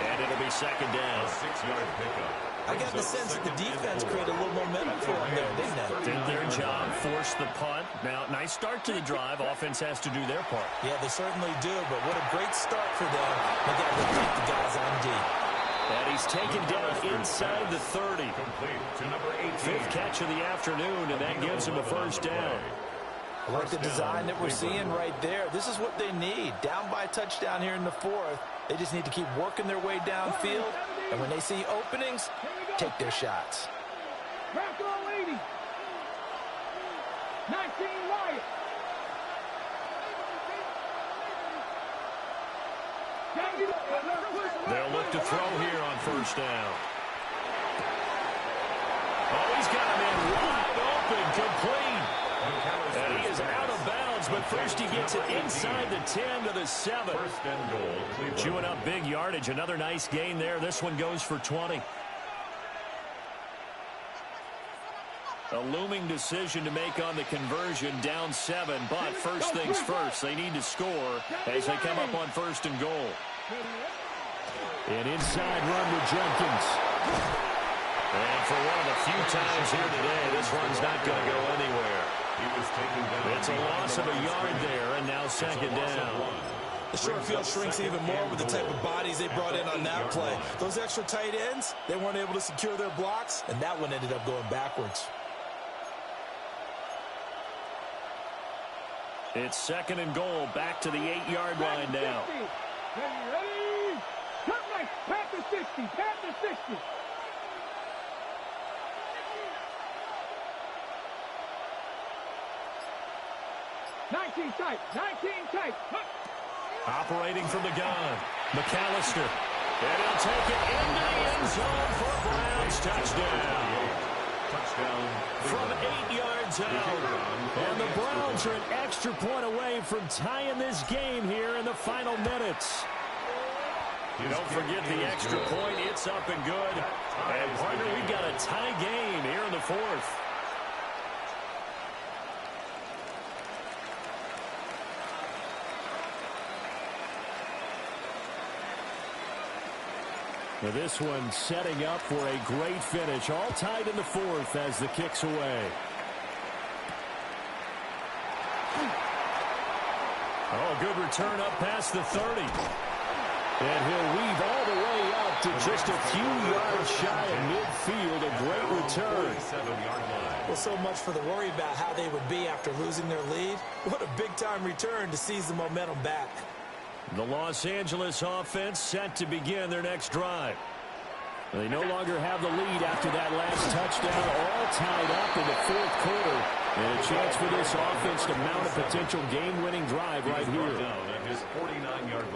and it'll be 2nd down. 6-yard pickup. I got the sense that the defense created a little momentum for them there, didn't they? Did their job, forced the punt. Now, nice start to the drive. Offense has to do their part. Yeah, they certainly do, but what a great start for them. They got to keep the guys on deep. And he's taken down inside the 30. Complete to number 18. 5th catch of the afternoon, and that gives him a 1st down. I like the design that we're seeing right there. This is what they need. Down by a touchdown here in the 4th. They just need to keep working their way downfield. And when they see openings, take their shots. Rocco 80. 19 Wyatt. They'll look to throw here on 1st down. Oh, he's got him in wide open, complete. And he is out of bounds, but first he gets it inside the 10 to the 7. 1st and goal, Cleveland. Chewing up big yardage. Another nice gain there. This one goes for 20. A looming decision to make on the conversion, down 7. But first things first, they need to score as they come up on 1st and goal. An inside run with Jenkins. And for one of the few times here today, this one's not going to go anywhere. It's a loss of a yard there, and now 2nd down. The short field shrinks even more with the type of bodies they brought in on that play. Those extra tight ends, they weren't able to secure their blocks, and that one ended up going backwards. It's 2nd and goal, back to the 8-yard line now. Ready? Cut right. Panther 60. Panther 60. Tight. 19 tight. Operating from the gun. McAllister. And he'll take it into the end zone for Browns touchdown. Touchdown. From 8 yards out. And the Browns are an extra point away from tying this game here in the final minutes. Don't forget the extra point. It's up and good. And partner, we've got a tie game here in the 4th. Now this one setting up for a great finish. All tied in the fourth as the kick's away. Oh, good return up past the 30. And he'll weave all the way up to just a few yards shy of midfield. A great return. Well, so much for the worry about how they would be after losing their lead. What a big-time return to seize the momentum back. The Los Angeles offense set to begin their next drive. They no longer have the lead after that last touchdown, all tied up in the fourth quarter. And a chance for this offense to mount a potential game-winning drive right here.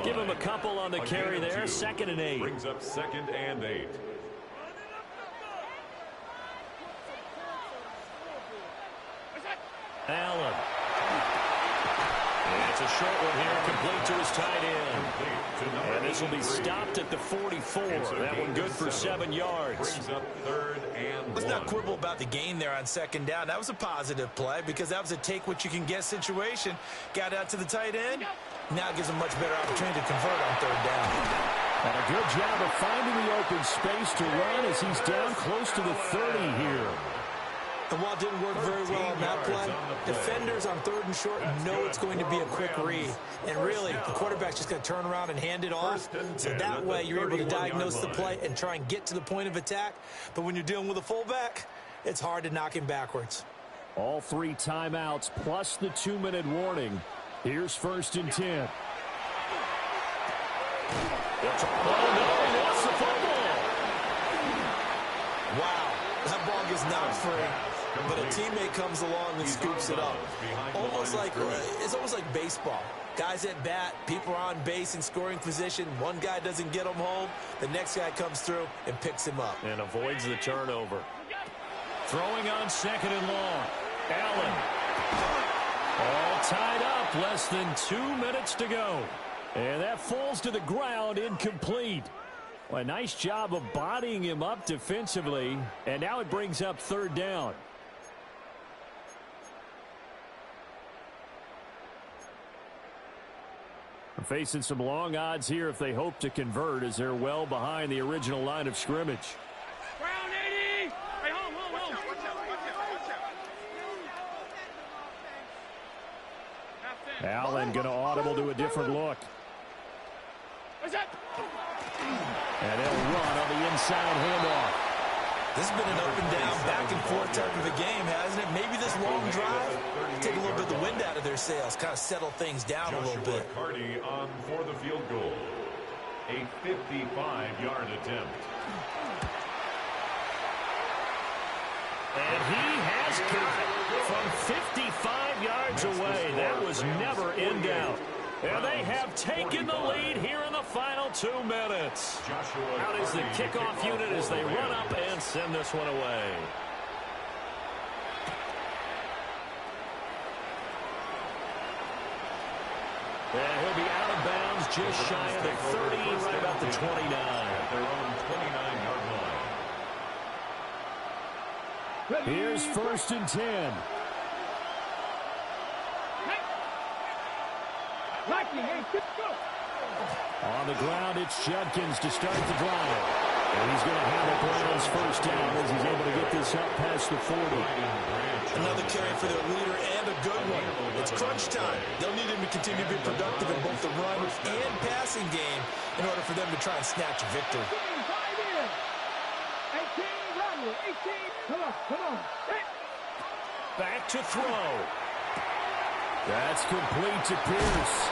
Give him a couple on the carry there, 2nd and 8. Brings up 2nd and 8. Allen. And it's a short one here, complete to his tight end. And this will be stopped at the 44. That one good for 7 yards. Let's not quibble about the gain there on 2nd down. That was a positive play because that was a take-what-you-can-get situation. Got out to the tight end. Now gives him much better opportunity to convert on 3rd down. And a good job of finding the open space to run as he's down close to the 30 here. And while it didn't work very well on that play, defenders on 3rd and short know it's going to be a quick read. And really, the quarterback's just going to turn around and hand it off. So that way, you're able to diagnose the play and try and get to the point of attack. But when you're dealing with a fullback, it's hard to knock him backwards. All 3 timeouts plus the 2-minute warning. Here's 1st and 10. Oh, no, he lost the football. Wow, that ball gets knocked free. But a teammate comes along and scoops it up. It's almost like baseball. Guys at bat, people are on base in scoring position. One guy doesn't get him home. The next guy comes through and picks him up. And avoids the turnover. Throwing on 2nd and long. Allen. All tied up. Less than 2 minutes to go. And that falls to the ground, incomplete. Well, a nice job of bodying him up defensively. And now it brings up 3rd down. Facing some long odds here if they hope to convert as they're well behind the original line of scrimmage. Round 80. Hey, home. Allen going to audible to a different look. What's that? And they'll run on the inside handoff. This has been an up and down, back and forth type of a game, hasn't it? Maybe this long drive take a little bit of the wind out of their sails, kind of settle things down a little bit. Hardy on for the field goal. A 55-yard attempt. And he has got it from 55 yards away. That was never in doubt. And they have taken the lead here in the final 2 minutes. Out is the kickoff unit as they run up and send this one away. And he'll be out of bounds just shy of the 30, right about the 29. At their own 29-yard line. Here's 1st and 10. On the ground, it's Judkins to start the drive. And he's going to have a Browns 1st down as he's able to get this up past the 40. Another carry for their leader and a good one. It's crunch time. They'll need him to continue to be productive in both the run and passing game in order for them to try and snatch a victory. 18, come on. Back to throw. That's complete to Pierce.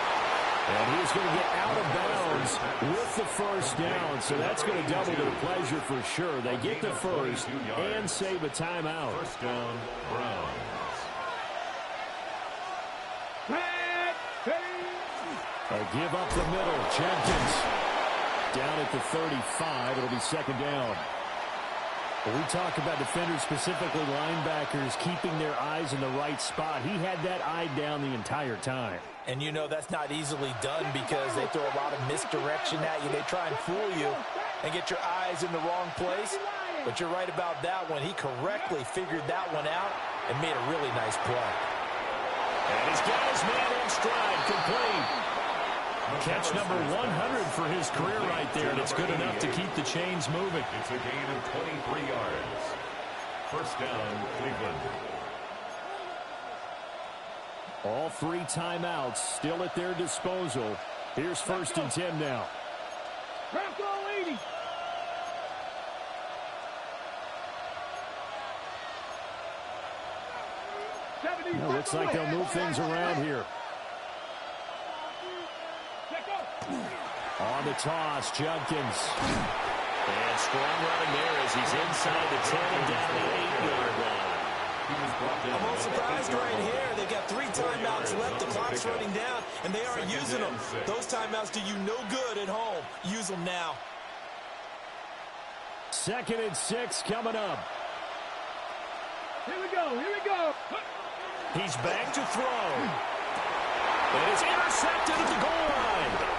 And he's going to get out of bounds with the 1st down. So that's going to double their pleasure for sure. They get the 1st and save a timeout. 1st down, Browns. A give up the middle. Jenkins down at the 35. It'll be 2nd down. When we talk about defenders, specifically linebackers, keeping their eyes in the right spot, he had that eye down the entire time. And you know that's not easily done because they throw a lot of misdirection at you. They try and fool you and get your eyes in the wrong place. But you're right about that one. He correctly figured that one out and made a really nice play. And he's got his man in stride, complete. Catch number 100 for his career right there, and it's good enough to keep the chains moving. It's a gain of 23 yards. First down, Cleveland. All 3 timeouts still at their disposal. Here's 1st and 10 now. Bronco 80. Well, looks like they'll move things around here. On the toss, Judkins. And strong running there as he's inside the 10 and down the 8-yard line. I'm a little surprised right here. They've got 3 timeouts left. The clock's running down, and they aren't using them. Those timeouts do you no good at home. Use them now. 2nd and 6 coming up. Here we go. Here we go. He's back to throw. And it's intercepted at the goal line.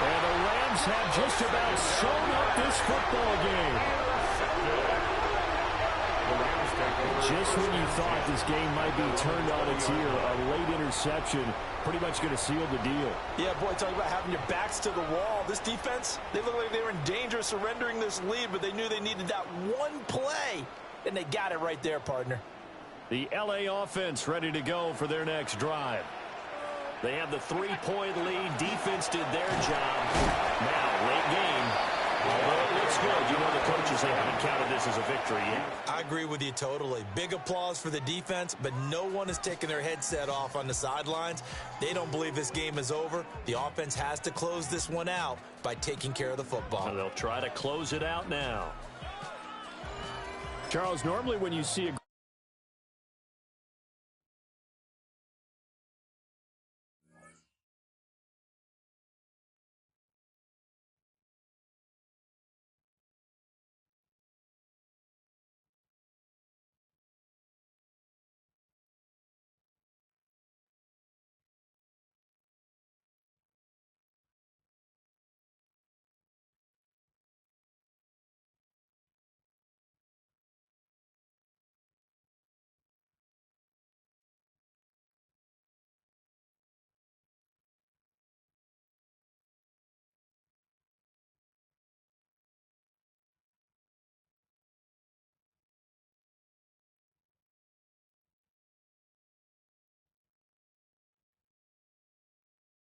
And the Rams have just about sewn up this football game. Just when you thought this game might be turned on its ear, a late interception pretty much going to seal the deal. Yeah, boy, talking about having your backs to the wall. This defense, they look like they were in danger of surrendering this lead, but they knew they needed that one play, and they got it right there, partner. The L.A. offense ready to go for their next drive. They have the 3-point lead. Defense did their job. Now, late game. Although it looks good, you know the coaches haven't counted this as a victory yet. I agree with you totally. Big applause for the defense, but no one is taking their headset off on the sidelines. They don't believe this game is over. The offense has to close this one out by taking care of the football. And they'll try to close it out now. Charles, normally when you see a